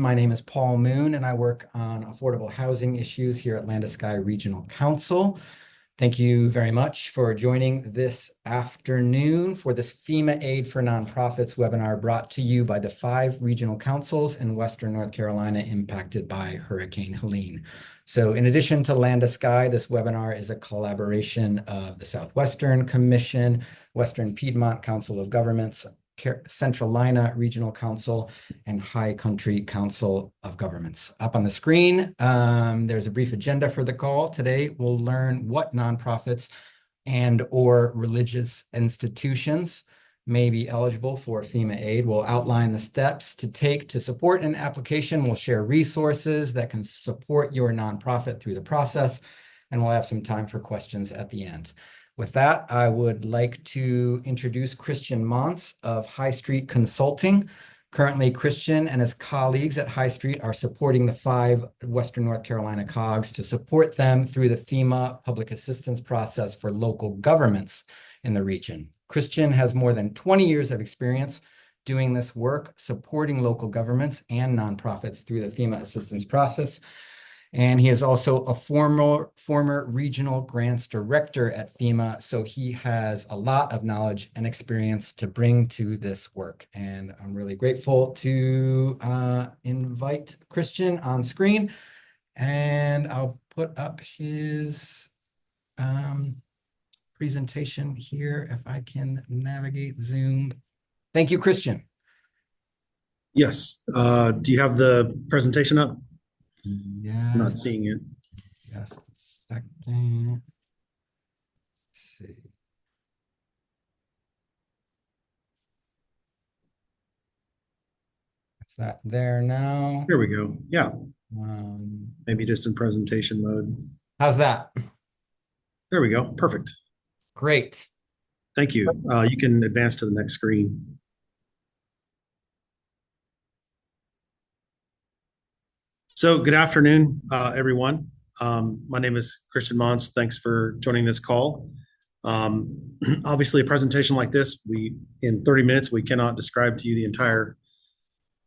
My name is Paul Moon, and I work on affordable housing issues here at Land Sky Regional Council. Thank you very much for joining this afternoon for this FEMA Aid for Nonprofits webinar brought to you by the 5 regional councils in Western North Carolina impacted by Hurricane Helene. So in addition to Land Sky, this webinar is a collaboration of the Southwestern Commission, Western Piedmont Council of Governments, Centralina Regional Council, and High Country Council of Governments. Up on the screen, there's a brief agenda for the call. Today, we'll learn what nonprofits and/or religious institutions may be eligible for FEMA aid. We'll outline the steps to take to support an application. We'll share resources that can support your nonprofit through the process, and we'll have some time for questions at the end. With that, I would like to introduce Christian Montz of High Street Consulting. Currently, Christian and his colleagues at High Street are supporting the 5 Western North Carolina COGs to support them through the FEMA public assistance process for local governments in the region. Christian has more than 20 years of experience doing this work, supporting local governments and nonprofits through the FEMA assistance process. And he is also a former regional grants director at FEMA. So he has a lot of knowledge and experience to bring to this work. And I'm really grateful to invite Christian on screen. And I'll put up his presentation here if I can navigate Zoom. Thank you, Christian. Yes. Do you have the presentation up? Yes. I'm not seeing it. Just a second. Let's see. Is that there now? Here we go. Yeah. Um, Maybe just in presentation mode. how's that? There we go. Perfect. Great. Thank you. You can advance to the next screen. So good afternoon, everyone. My name is Christian Montz. Thanks for joining this call. Obviously, a presentation like this, in 30 minutes, we cannot describe to you the entire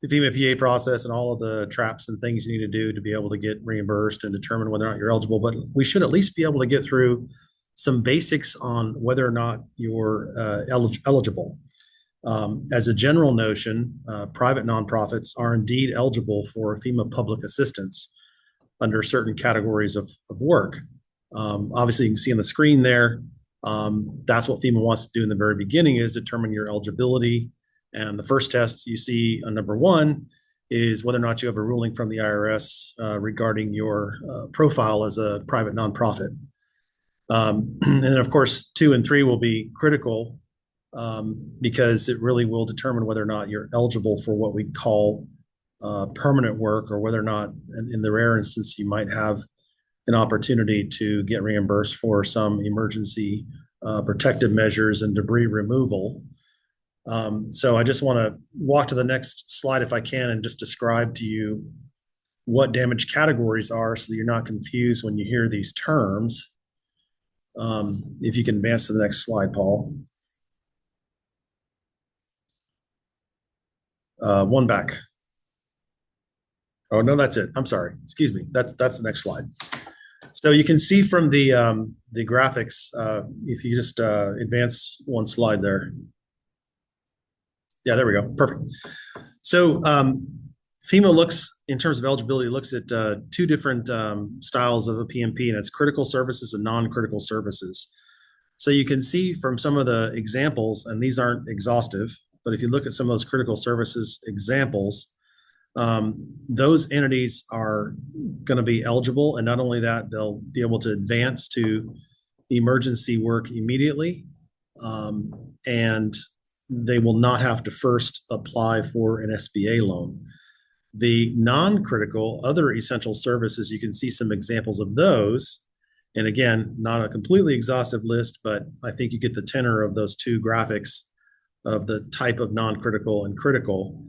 FEMA PA process and all of the traps and things you need to do to be able to get reimbursed and determine whether or not you're eligible. But we should at least be able to get through some basics on whether or not you're eligible. As a general notion, private nonprofits are indeed eligible for FEMA public assistance under certain categories of work. Obviously, you can see on the screen there, that's what FEMA wants to do in the very beginning is determine your eligibility. And the first test you see on number 1 is whether or not you have a ruling from the IRS regarding your profile as a private nonprofit. And then, of course, 2 and 3 will be critical because it really will determine whether or not you're eligible for what we call permanent work, or whether or not, in the rare instance, you might have an opportunity to get reimbursed for some emergency protective measures and debris removal. So I just want to walk to the next slide if I can and just describe to you what damage categories are so that you're not confused when you hear these terms. If you can advance to the next slide, Paul. One back. Oh, no, that's it. I'm sorry. Excuse me. That's the next slide. So you can see from the graphics, if you just advance one slide there. Yeah, there we go. Perfect. So FEMA looks, in terms of eligibility, looks at 2 different styles of a PMP, and it's critical services and non-critical services. So you can see from some of the examples, and these aren't exhaustive, but if you look at some of those critical services examples, those entities are going to be eligible. And not only that, they'll be able to advance to emergency work immediately. And they will not have to first apply for an SBA loan. The non-critical, other essential services, you can see some examples of those. And again, not a completely exhaustive list, but I think you get the tenor of those 2 graphics of the type of non-critical and critical.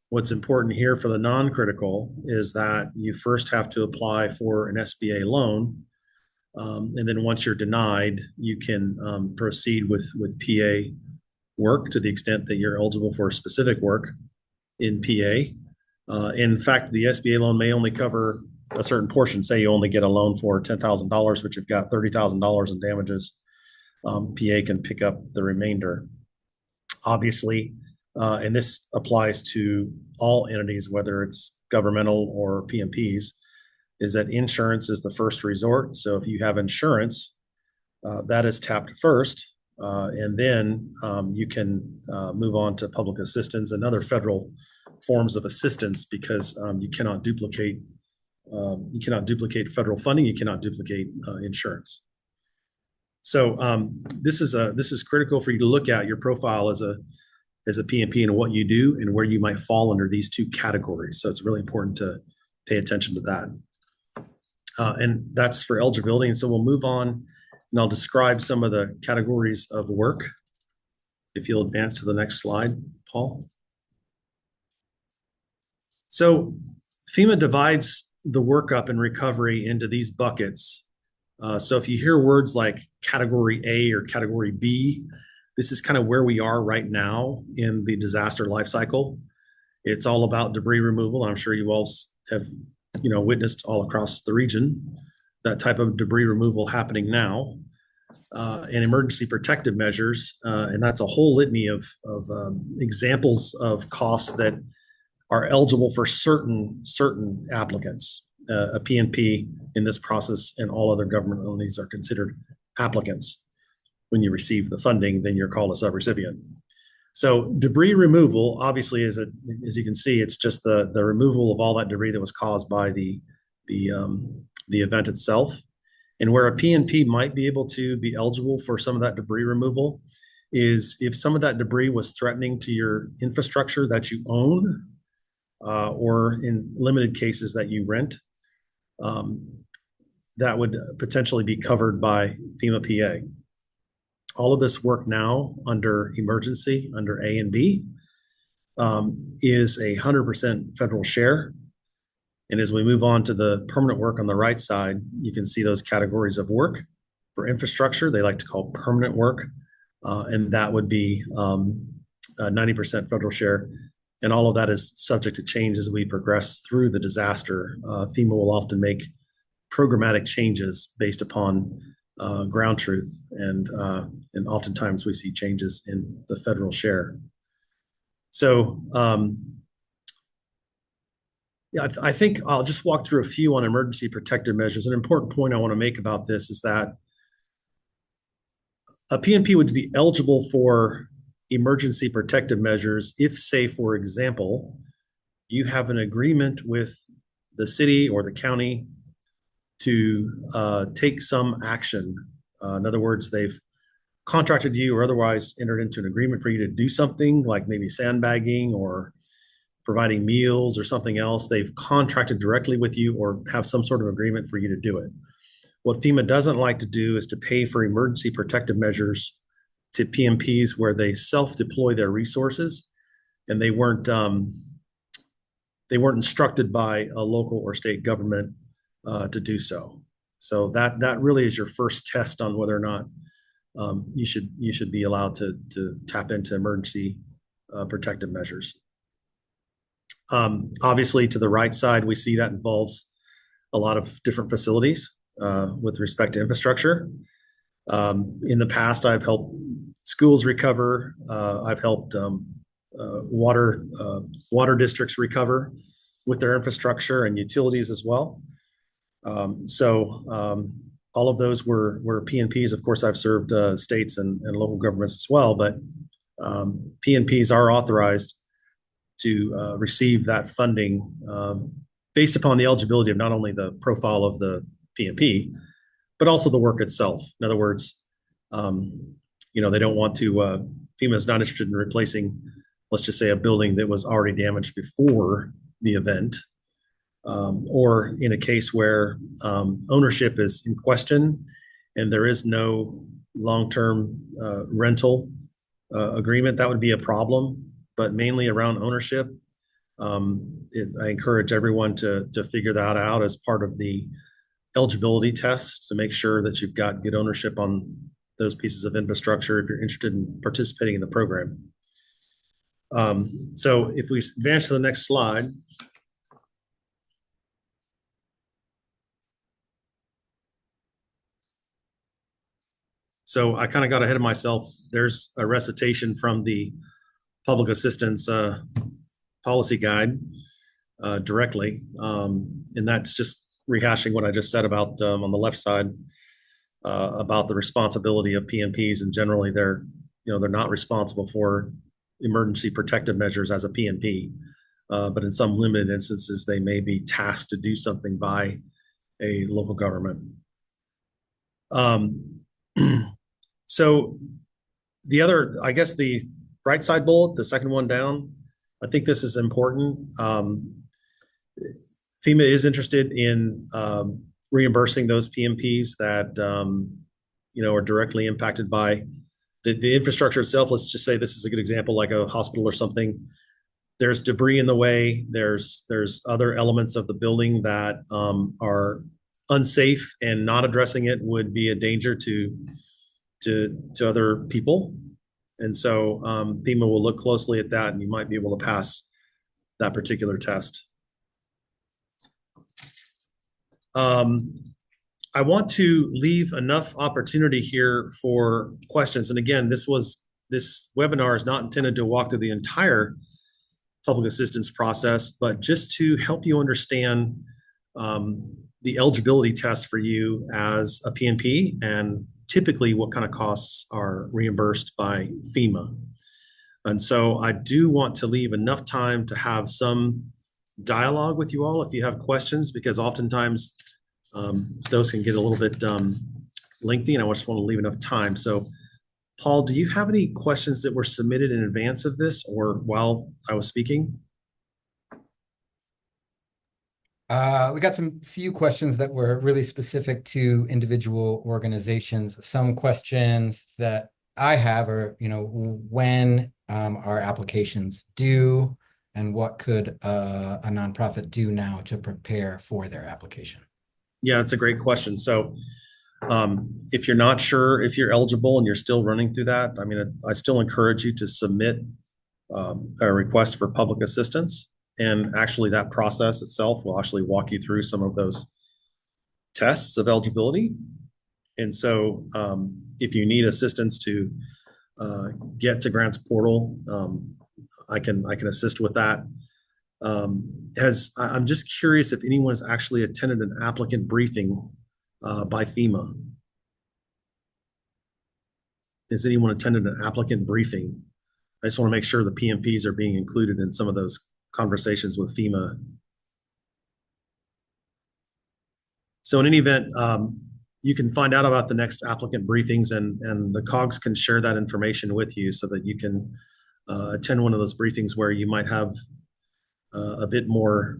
What's important here for the non-critical is that you first have to apply for an SBA loan. And then once you're denied, you can proceed with PA work to the extent that you're eligible for specific work in PA. In fact, the SBA loan may only cover a certain portion. Say you only get a loan for $10,000, but you've got $30,000 in damages. PA can pick up the remainder. Obviously, and this applies to all entities, whether it's governmental or PMPs, is that insurance is the first resort. So if you have insurance, that is tapped first, and then you can move on to public assistance and other federal forms of assistance, because you cannot duplicate federal funding. You cannot duplicate insurance. So this is critical for you to look at your profile as a PMP and what you do and where you might fall under these two categories. So it's really important to pay attention to that. And that's for eligibility. And so we'll move on, and I'll describe some of the categories of work. If you'll advance to the next slide, Paul. So FEMA divides the work up in recovery into these buckets. So if you hear words like category A or category B, this is kind of where we are right now in the disaster life cycle. It's all about debris removal. I'm sure you all have, witnessed all across the region that type of debris removal happening now, and emergency protective measures. And that's a whole litany of examples of costs that are eligible for certain applicants. A PNP in this process and all other government entities are considered applicants. When you receive the funding, then you're called a subrecipient. So debris removal, obviously, as you can see, it's just the removal of all that debris that was caused by the event itself. And where a PNP might be able to be eligible for some of that debris removal is if some of that debris was threatening to your infrastructure that you own, or in limited cases that you rent. That would potentially be covered by FEMA PA. All of this work now under emergency, under A and B, is 100% federal share. And as we move on to the permanent work on the right side, you can see those categories of work. For infrastructure, they like to call permanent work, and that would be 90% federal share. And all of that is subject to change as we progress through the disaster. FEMA will often make programmatic changes based upon ground truth, and oftentimes we see changes in the federal share. So I think I'll just walk through a few on emergency protective measures. An important point I want to make about this is that a PNP would be eligible for emergency protective measures if, say, for example, you have an agreement with the city or the county to take some action. In other words, they've contracted you or otherwise entered into an agreement for you to do something like maybe sandbagging or providing meals or something else. They've contracted directly with you or have some sort of agreement for you to do it. What FEMA doesn't like to do is to pay for emergency protective measures to PMPs where they self-deploy their resources and they weren't instructed by a local or state government to do so. So that really is your first test on whether or not you should be allowed to tap into emergency protective measures. Obviously, to the right side, we see that involves a lot of different facilities with respect to infrastructure. In the past, I've helped schools recover. I've helped water districts recover with their infrastructure and utilities as well. All of those were PNPs. Of course, I've served states and local governments as well, but PNPs are authorized to receive that funding based upon the eligibility of not only the profile of the PNP, but also the work itself. In other words, they don't want to, FEMA is not interested in replacing, let's just say, a building that was already damaged before the event, or in a case where ownership is in question and there is no long-term rental agreement. That would be a problem, but mainly around ownership. I encourage everyone to figure that out as part of the eligibility test to make sure that you've got good ownership on those pieces of infrastructure if you're interested in participating in the program. So if we advance to the next slide, So I kind of got ahead of myself. There's a recitation from the public assistance policy guide directly. And that's just rehashing what I just said about on the left side about the responsibility of PNPs, and generally they're not responsible for emergency protective measures as a PNP, but in some limited instances they may be tasked to do something by a local government. So the other, I guess the right side bullet, the second one down, I think this is important. FEMA is interested in reimbursing those PMPs that are directly impacted by the infrastructure itself. Let's just say this is a good example, like a hospital or something. There's debris in the way. There's other elements of the building that are unsafe, and not addressing it would be a danger to other people. And so FEMA will look closely at that, and you might be able to pass that particular test. I want to leave enough opportunity here for questions. And again, this webinar is not intended to walk through the entire public assistance process, but just to help you understand the eligibility test for you as a PNP, and typically what kind of costs are reimbursed by FEMA. And so I do want to leave enough time to have some dialogue with you all if you have questions, because oftentimes those can get a little bit lengthy, and I just want to leave enough time. So Paul, do you have any questions that were submitted in advance of this or while I was speaking? We got some few questions that were really specific to individual organizations. Some questions that I have are, when are applications due, and what could a nonprofit do now to prepare for their application? Yeah, it's a great question. So if you're not sure if you're eligible and you're still running through that, I mean, I still encourage you to submit a request for public assistance. And actually that process itself will actually walk you through some of those tests of eligibility. And so if you need assistance to get to grants portal, I can assist with that. I'm just curious if anyone has actually attended an applicant briefing by FEMA. Has anyone attended an applicant briefing? I just want to make sure the PMPs are being included in some of those conversations with FEMA. So in any event, you can find out about the next applicant briefings, and the COGS can share that information with you so that you can attend one of those briefings where you might have a bit more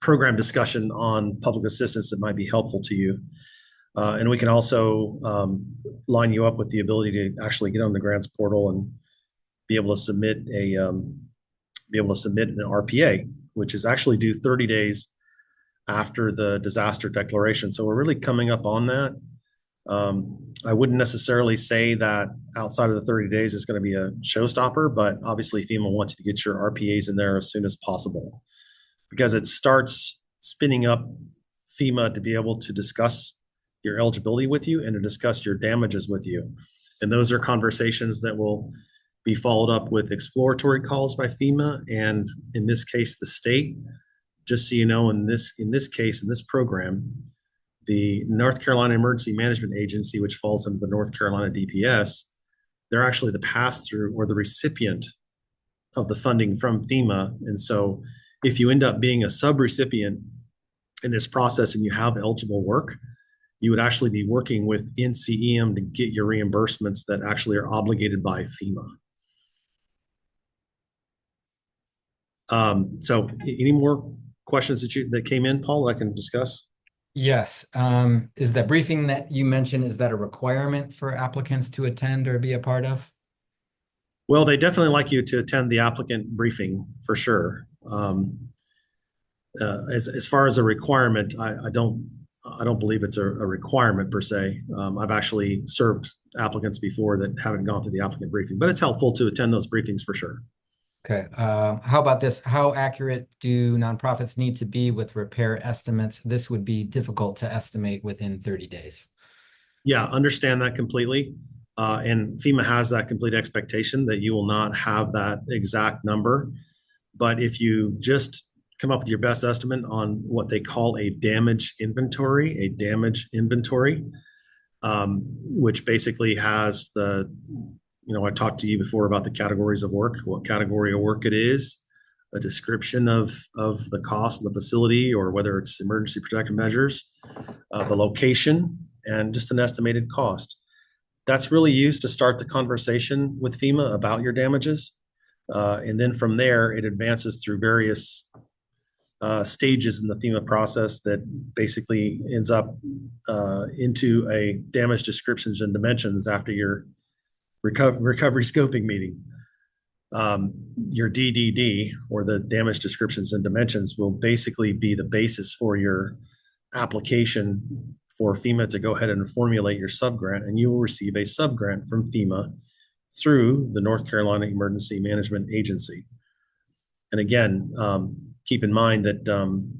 program discussion on public assistance that might be helpful to you. And we can also line you up with the ability to actually get on the grants portal and be able to submit an RPA, which is actually due 30 days after the disaster declaration. So we're really coming up on that. I wouldn't necessarily say that outside of the 30 days is going to be a showstopper, but obviously FEMA wants you to get your RPAs in there as soon as possible, because it starts spinning up FEMA to be able to discuss your eligibility with you and to discuss your damages with you. And those are conversations that will be followed up with exploratory calls by FEMA, and in this case, the state. Just so you know, in this case, in this program, the North Carolina Emergency Management Agency, which falls under the North Carolina DPS, they're actually the pass-through or the recipient of the funding from FEMA. And so if you end up being a subrecipient in this process and you have eligible work, you would actually be working with NCEM to get your reimbursements that actually are obligated by FEMA. So any more questions that came in, Paul, that I can discuss? Yes. Is that briefing that you mentioned, is that a requirement for applicants to attend or be a part of? Well, they definitely like you to attend the applicant briefing for sure. As far as a requirement, I don't believe it's a requirement per se. I've actually served applicants before that haven't gone through the applicant briefing, but it's helpful to attend those briefings for sure. Okay. How about this? How accurate do nonprofits need to be with repair estimates? This would be difficult to estimate within 30 days. Yeah, understand that completely. And FEMA has that complete expectation that you will not have that exact number. But if you just come up with your best estimate on what they call a damage inventory, which basically has I talked to you before about the categories of work, what category of work it is, a description of the cost of the facility or whether it's emergency protective measures, the location, and just an estimated cost. That's really used to start the conversation with FEMA about your damages. And then from there, it advances through various stages in the FEMA process that basically ends up into a damage descriptions and dimensions after your recovery scoping meeting. Your DDD, or the damage descriptions and dimensions, will basically be the basis for your application for FEMA to go ahead and formulate your subgrant, and you will receive a subgrant from FEMA through the North Carolina Emergency Management Agency. And again, keep in mind that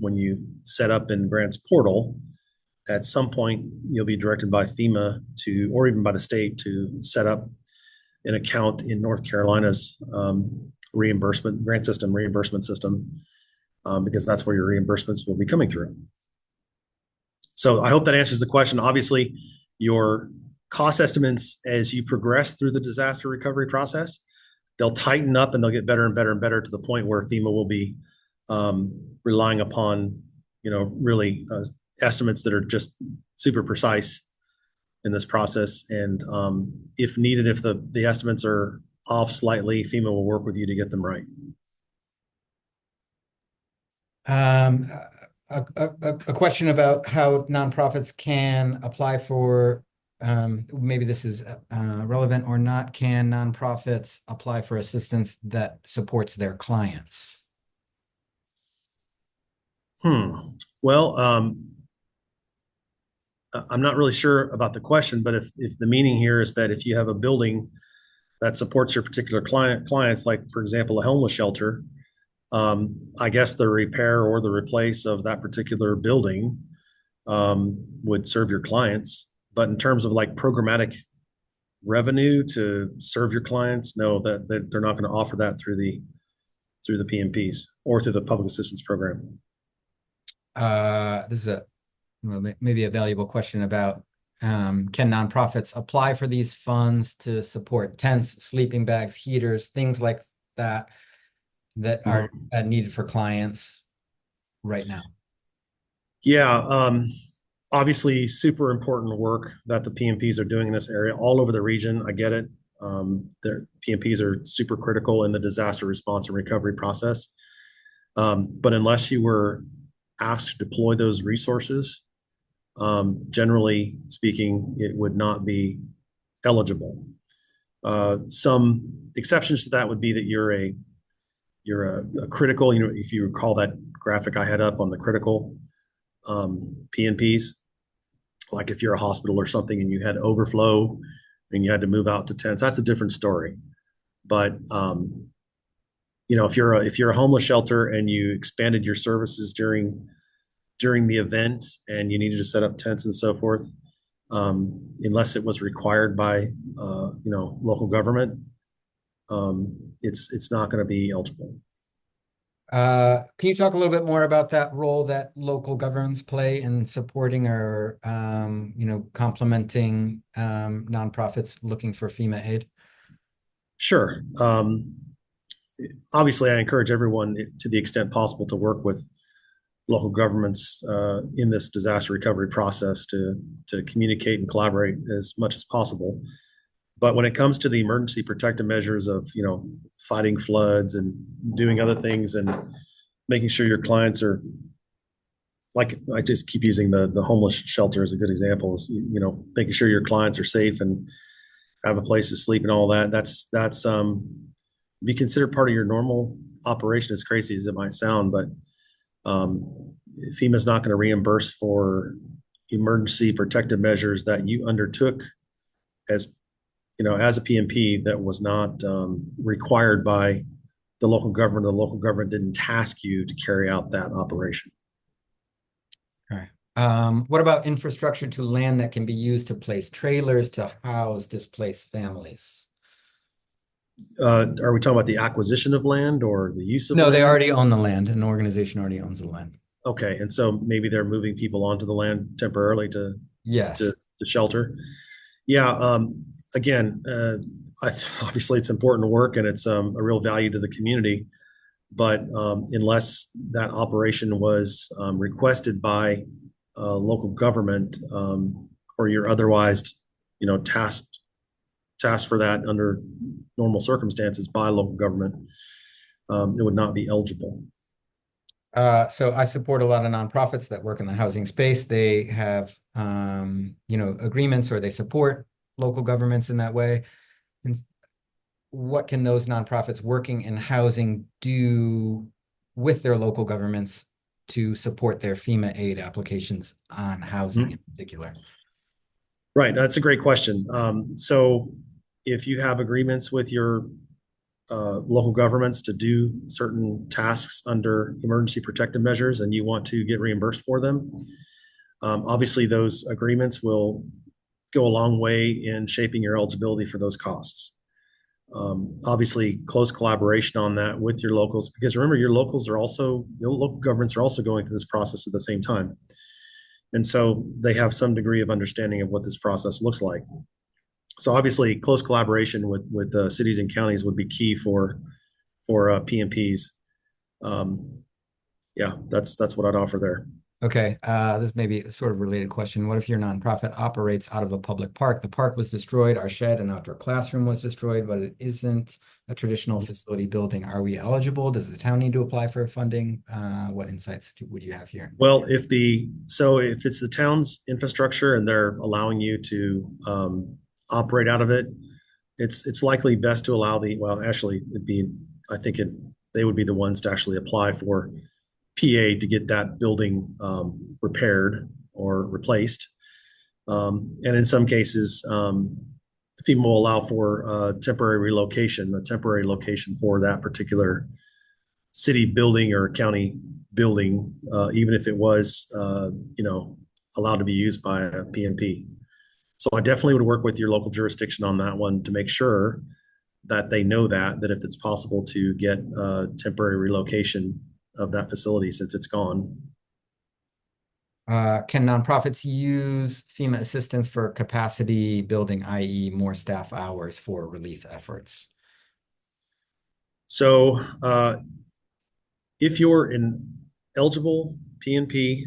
when you set up in grants portal, at some point you'll be directed by FEMA to, or even by the state, to set up an account in North Carolina's reimbursement reimbursement system, because that's where your reimbursements will be coming through. So I hope that answers the question. Obviously, your cost estimates as you progress through the disaster recovery process, they'll tighten up and they'll get better and better and better to the point where FEMA will be relying upon, really estimates that are just super precise in this process. And if needed, if the estimates are off slightly, FEMA will work with you to get them right. A question about how nonprofits can apply for, maybe this is relevant or not. Can nonprofits apply for assistance that supports their clients? Well, I'm not really sure about the question, but if the meaning here is that if you have a building that supports your particular clients, like for example, a homeless shelter, I guess the repair or the replace of that particular building would serve your clients. But in terms of like programmatic revenue to serve your clients, no, that they're not going to offer that through the PMPs or through the public assistance program. This is maybe a valuable question about can nonprofits apply for these funds to support tents, sleeping bags, heaters, things like that are needed for clients right now? Yeah, obviously super important work that the PMPs are doing in this area all over the region. I get it. Their PMPs are super critical in the disaster response and recovery process. But unless you were asked to deploy those resources, generally speaking, it would not be eligible. Some exceptions to that would be that you're a critical, if you recall that graphic I had up on the critical PNPs, like if you're a hospital or something and you had overflow and you had to move out to tents, that's a different story. But if you're a homeless shelter and you expanded your services during the event and you needed to set up tents and so forth, unless it was required by local government, it's not going to be eligible. Can you talk a little bit more about that role that local governments play in supporting or complementing nonprofits looking for FEMA aid? Sure. Obviously, I encourage everyone to the extent possible to work with local governments in this disaster recovery process to communicate and collaborate as much as possible. But when it comes to the emergency protective measures of, fighting floods and doing other things and making sure your clients are, like I just keep using the homeless shelter as a good example, is, making sure your clients are safe and have a place to sleep and all that. That's be considered part of your normal operation, as crazy as it might sound, but FEMA is not going to reimburse for emergency protective measures that you undertook as a PMP that was not required by the local government. The local government didn't task you to carry out that operation. All right. What about infrastructure to land that can be used to place trailers to house displaced families? Are we talking about the acquisition of land or the use of No, they land? already own the land. An organization already owns the land. Okay, and so maybe they're moving people onto the land temporarily to, Yes. to shelter. Yeah, again, obviously it's important work and it's a real value to the community. But unless that operation was requested by local government, or you're otherwise, tasked for that under normal circumstances by local government, it would not be eligible. So I support a lot of nonprofits that work in the housing space. They have, agreements or they support local governments in that way. And what can those nonprofits working in housing do with their local governments to support their FEMA aid applications on housing in Mhm. particular? Right, that's a great question. So if you have agreements with your local governments to do certain tasks under emergency protective measures and you want to get reimbursed for them, obviously those agreements will go a long way in shaping your eligibility for those costs. Obviously, close collaboration on that with your locals, because remember, your local governments are also going through this process at the same time. And so they have some degree of understanding of what this process looks like. So obviously, close collaboration with cities and counties would be key for PMPs. Yeah, that's what I'd offer there. Okay, this may be a sort of related question. What if your nonprofit operates out of a public park? The park was destroyed, our shed and outdoor classroom was destroyed, but it isn't a traditional facility building. Are we eligible? Does the town need to apply for funding? What insights would you have here? Well, if it's the town's infrastructure and they're allowing you to operate out of it, it's likely best to allow actually it'd be I think it they would be the ones to actually apply for PA to get that building repaired or replaced. And in some cases, FEMA will allow for a temporary location for that particular city building or county building, even if it was, allowed to be used by a PNP. So I definitely would work with your local jurisdiction on that one to make sure that they know that if it's possible to get temporary relocation of that facility since it's gone. Can nonprofits use FEMA assistance for capacity building, i.e. more staff hours for relief efforts? So if you're an eligible PNP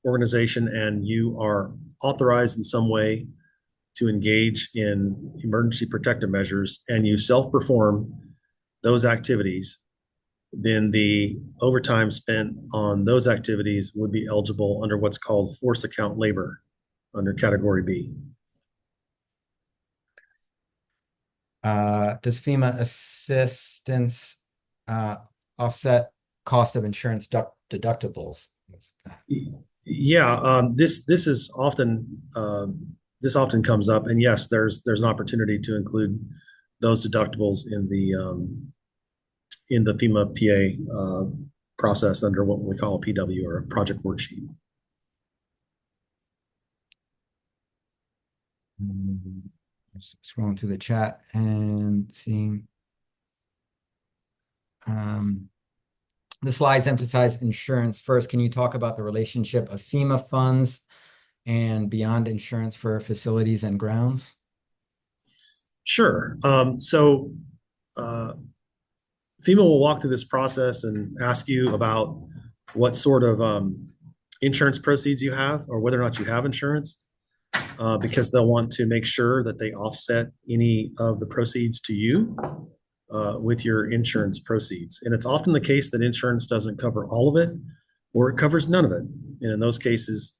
organization and you are authorized in some way to engage in emergency protective measures and you self-perform those activities, then the overtime spent on those activities would be eligible under what's called force account labor under category B. Does FEMA assistance uh, offset cost of insurance deductibles? Yeah, this often comes up, and yes, there's an opportunity to include those deductibles in the FEMA PA process under what we call a PW or a project worksheet. Just scrolling through the chat and seeing the slides emphasize insurance first. Can you talk about the relationship of FEMA funds and beyond insurance for facilities and grounds? Sure. So FEMA will walk through this process and ask you about what sort of insurance proceeds you have or whether or not you have insurance, because they'll want to make sure that they offset any of the proceeds to you with your insurance proceeds. And it's often the case that insurance doesn't cover all of it or it covers none of it. And in those cases,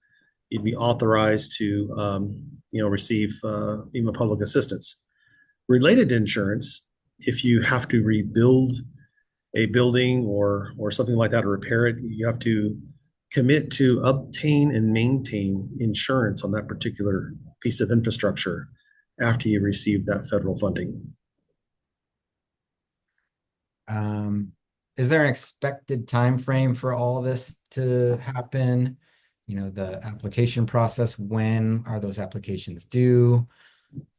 you'd be authorized to receive FEMA public assistance. Related to insurance, if you have to rebuild a building or something like that or repair it, you have to commit to obtain and maintain insurance on that particular piece of infrastructure after you receive that federal funding. Is there an expected time frame for all this to happen? the application process. When are those applications due?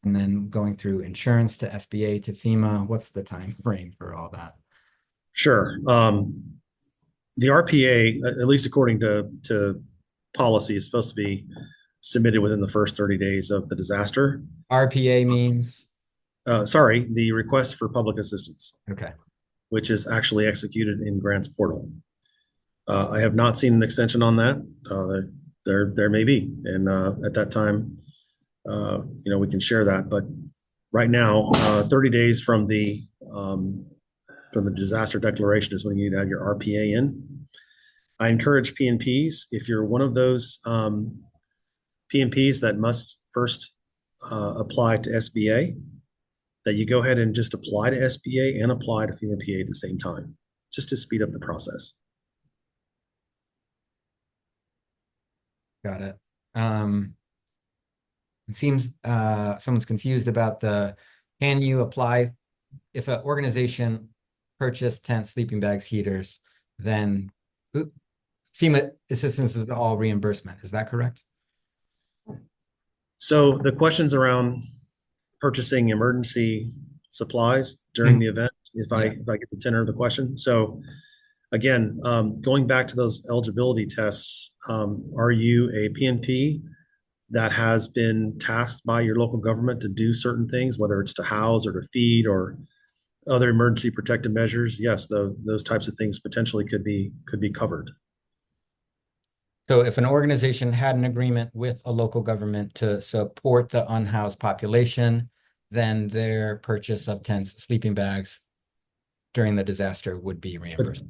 And then going through insurance to SBA to FEMA. What's the time frame for all that? Sure. The RPA, at least according to policy, is supposed to be submitted within the first 30 days of the disaster. RPA means? Sorry, the request for public assistance, Okay. which is actually executed in grants portal. I have not seen an extension on that. There may be, and at that time, we can share that. But right now, 30 days from the disaster declaration is when you need to have your RPA in. I encourage PNPs, if you're one of those PNPs that must first apply to SBA, that you go ahead and just apply to SBA and apply to FEMA PA at the same time, just to speed up the process. Got it. It seems someone's confused about can you apply if an organization purchased tents, sleeping bags, heaters, then FEMA assistance is all reimbursement. Is that correct? So the questions around purchasing emergency supplies during the event, if I get the tenor of the question. So again, going back to those eligibility tests, are you a PNP that has been tasked by your local government to do certain things, whether it's to house or to feed or other emergency protective measures? Yes, those types of things potentially could be covered. So if an organization had an agreement with a local government to support the unhoused population, then their purchase of tents, sleeping bags during the disaster would be reimbursed.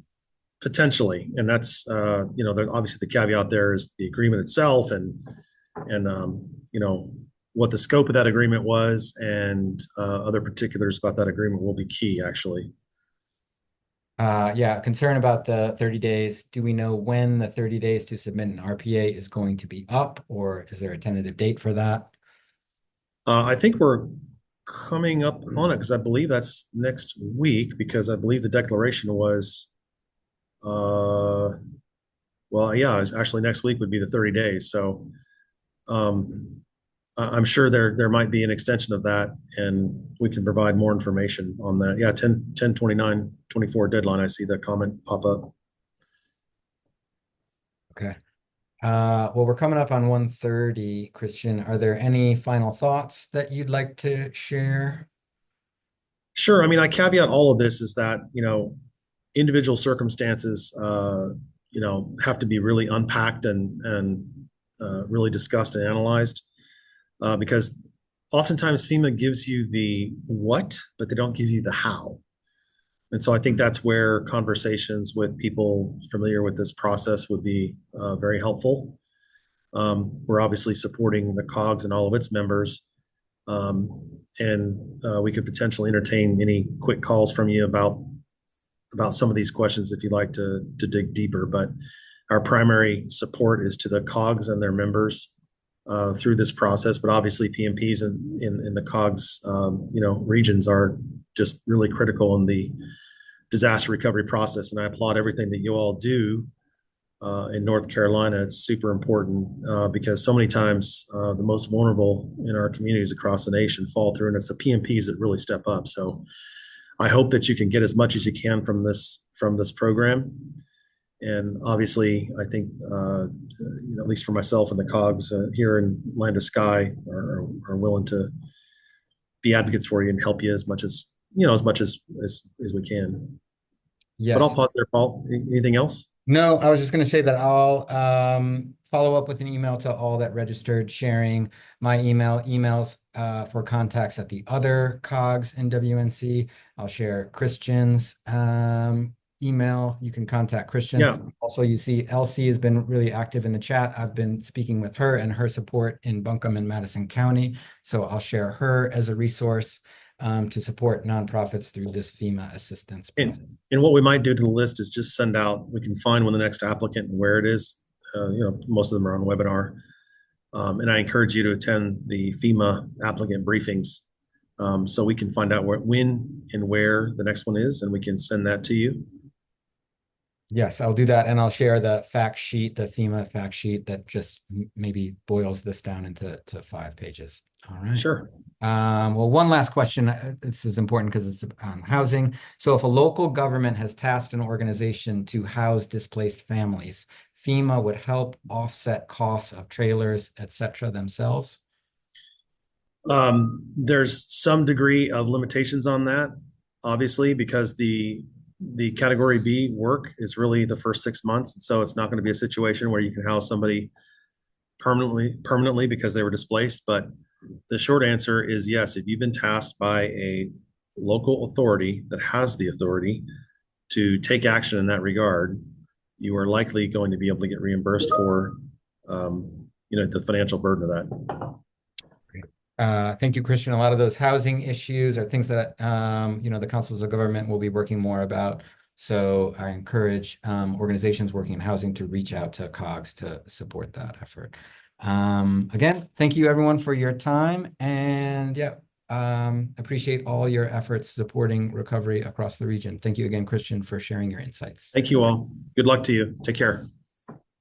Potentially, and that's obviously the caveat there is the agreement itself and what the scope of that agreement was and other particulars about that agreement will be key, actually. Concern about the 30 days. Do we know when the 30 days to submit an RPA is going to be up, or is there a tentative date for that? I think we're coming up on it because I believe that's next week, because I believe the declaration was, it's actually next week would be the 30 days. So I'm sure there might be an extension of that, and we can provide more information on that. Yeah, 10/29/24 deadline. I see that comment pop up. Okay. Well, we're coming up on 1:30, Christian. Are there any final thoughts that you'd like to share? Sure. I mean, I caveat all of this is that, individual circumstances, have to be really unpacked and really discussed and analyzed. Because oftentimes FEMA gives you the what, but they don't give you the how. And so I think that's where conversations with people familiar with this process would be very helpful. We're obviously supporting the COGS and all of its members. And we could potentially entertain any quick calls from you about some of these questions if you'd like to dig deeper. But our primary support is to the COGS and their members through this process, but obviously PMPs in the COGS, regions are just really critical in the disaster recovery process. And I applaud everything that you all do in North Carolina. It's super important because so many times the most vulnerable in our communities across the nation fall through, and it's the PMPs that really step up. So I hope that you can get as much as you can from this program. And obviously, I think, at least for myself and the COGS here in Land of Sky are willing to be advocates for you and help you as much as we can. Yes. But I'll pause there, Paul. Anything else? No, I was just going to say that I'll follow up with an email to all that registered, sharing my emails for contacts at the other COGS and WNC. I'll share Christian's email. You can contact Christian. Yeah. Also, you see Elsie has been really active in the chat. I've been speaking with her and her support in Buncombe and Madison County. So I'll share her as a resource to support nonprofits through this FEMA assistance process. And what we might do to the list is just send out, we can find when the next applicant and where it is. Most of them are on webinar. And I encourage you to attend the FEMA applicant briefings so we can find out when and where the next one is, and we can send that to you. Yes, I'll do that, and I'll share the fact sheet, the FEMA fact sheet that just maybe boils this down into 5 pages. All right. Sure. Well, one last question. This is important because it's housing. So if a local government has tasked an organization to house displaced families, FEMA would help offset costs of trailers, et cetera, themselves? There's some degree of limitations on that, obviously, because the category B work is really the first 6 months. So it's not going to be a situation where you can house somebody permanently because they were displaced. But the short answer is yes. If you've been tasked by a local authority that has the authority to take action in that regard, you are likely going to be able to get reimbursed for, the financial burden of that. Thank you, Christian. A lot of those housing issues are things that the councils of government will be working more about. So I encourage organizations working in housing to reach out to COGS to support that effort. Again, thank you everyone for your time, and yeah, appreciate all your efforts supporting recovery across the region. Thank you again, Christian, for sharing your insights. Thank you all. Good luck to you. Take care.